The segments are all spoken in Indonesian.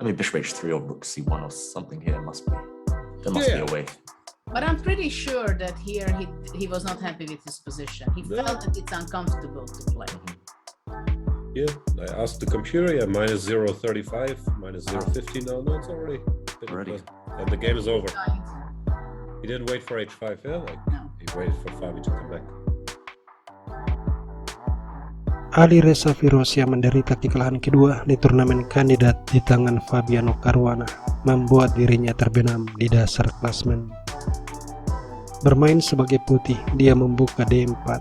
I mean, bishop h3 or rook c1 or something here must be. There must be a way. But I'm pretty sure that here he was not happy with his position. He felt that it's uncomfortable to play. Yeah, I asked the computer, minus 0.35, minus 0.50 now. No, it's already. And the game is over. He didn't wait for h5, No. He waited for Fabi to come back. Alireza Firouzja menderita kekalahan kedua di turnamen kandidat di tangan Fabiano Caruana, membuat dirinya terbenam di dasar klasmen. Bermain sebagai putih, dia membuka D4.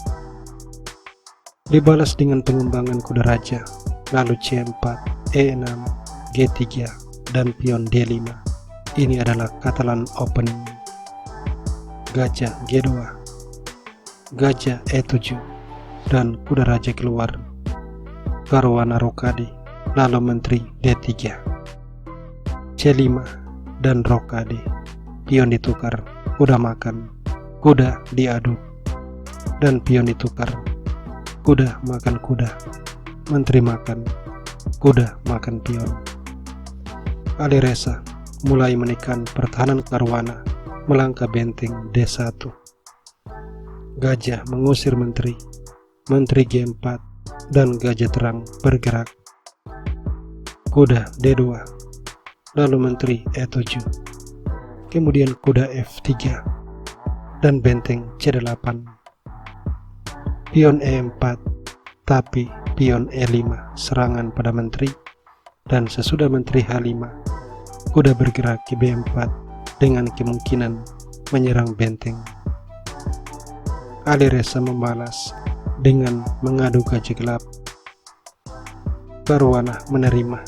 Dibalas dengan pengembangan kuda raja, lalu C4, E6, G3, dan pion D5. Ini adalah Catalan opening. Gajah G2, gajah E7, dan kuda raja keluar. Caruana rokade, lalu menteri D3, C5, dan rokade. Pion ditukar, kuda makan, kuda diadu, dan pion ditukar. Kuda makan kuda, menteri makan, kuda makan pion. Alireza mulai menekan pertahanan Caruana, melangkah benteng D1. Gajah mengusir menteri, menteri G4, dan gajah terang bergerak. Kuda D2, lalu menteri E7, kemudian kuda F3, dan benteng C8. Pion E4, tapi pion E5 serangan pada menteri, dan sesudah menteri H5, kuda bergerak ke B4 dengan kemungkinan menyerang benteng. Alireza membalas dengan mengadu gajah gelap. Caruana menerima.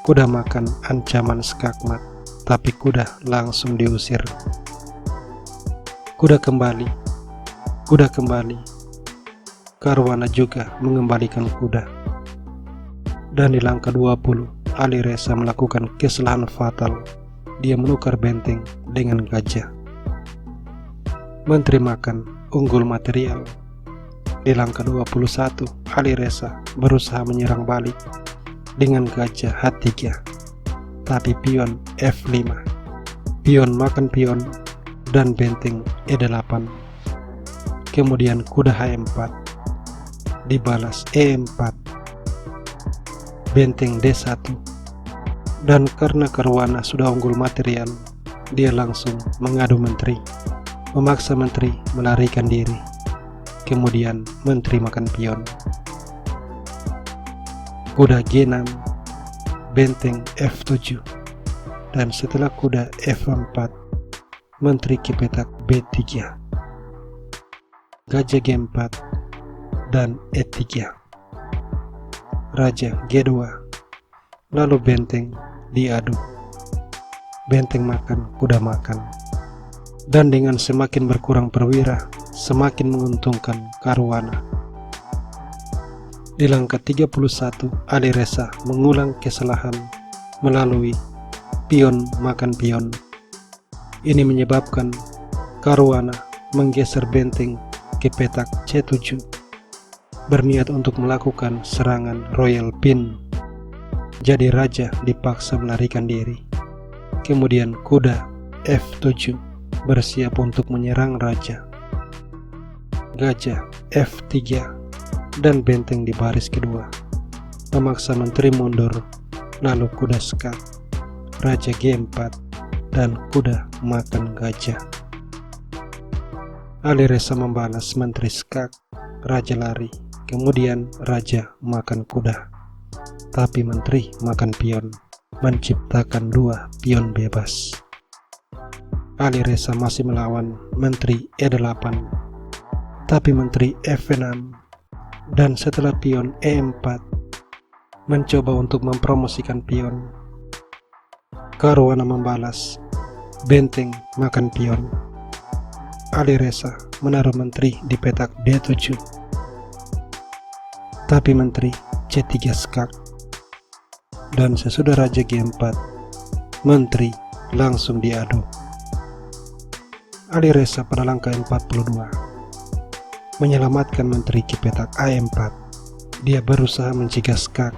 Kuda makan ancaman skakmat, tapi kuda langsung diusir. Kuda kembali. Kuda kembali. Caruana juga mengembalikan kuda. Dan di langkah 20, Alireza melakukan kesalahan fatal. Dia menukar benteng dengan gajah. Menteri makan, unggul material. Di langkah 21, Alireza berusaha menyerang balik dengan gajah H3, tapi pion F5, pion makan pion, dan benteng E8. Kemudian kuda H4, dibalas E4, benteng D1, dan karena Caruana sudah unggul material, dia langsung mengadu menteri, memaksa menteri melarikan diri. Kemudian menteri makan pion. Kuda G6, benteng F7, dan setelah kuda F4, menteri ke petak B3, gajah G4, dan E3, raja G2, lalu benteng diadu, benteng makan, kuda makan. Dan dengan semakin berkurang perwira, semakin menguntungkan Caruana. Di langkah 31, Alireza mengulang kesalahan melalui pion makan pion. Ini menyebabkan Caruana menggeser benteng ke petak C7, berniat untuk melakukan serangan royal pin. Jadi raja dipaksa melarikan diri. Kemudian kuda F7 bersiap untuk menyerang raja. Gajah F3 dan benteng di baris kedua, memaksa menteri mundur, lalu kuda skak, raja G4, dan kuda makan gajah. Alireza membalas menteri skak, raja lari, kemudian raja makan kuda, tapi menteri makan pion, menciptakan dua pion bebas. Alireza masih melawan menteri E8, tapi menteri F6, dan setelah pion E4 mencoba untuk mempromosikan pion, Caruana membalas benteng makan pion. Alireza menaruh menteri di petak D7, tapi menteri C3 skak, dan sesudah raja G4, menteri langsung diadu. Alireza pada langkah 42 menyelamatkan menteri ke petak A4. Dia berusaha mencegah skak,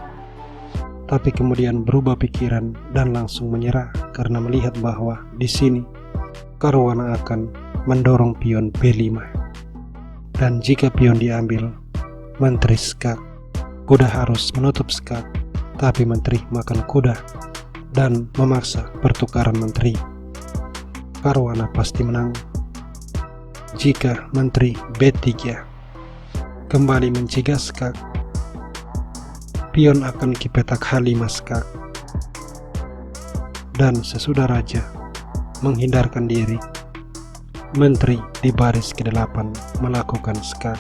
tapi kemudian berubah pikiran dan langsung menyerah karena melihat bahwa di sini Caruana akan mendorong pion B5. Dan jika pion diambil, menteri skak, kuda harus menutup skak, tapi menteri makan kuda dan memaksa pertukaran menteri. Caruana pasti menang. Jika menteri B3 kembali mencegah skak, pion akan kipetak H5 skak, dan sesudah raja menhindarkan diri, menteri di baris ke-8 melakukan skak.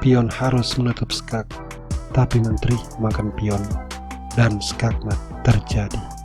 Pion harus menutup skak, tapi menteri makan pion dan skakmat terjadi.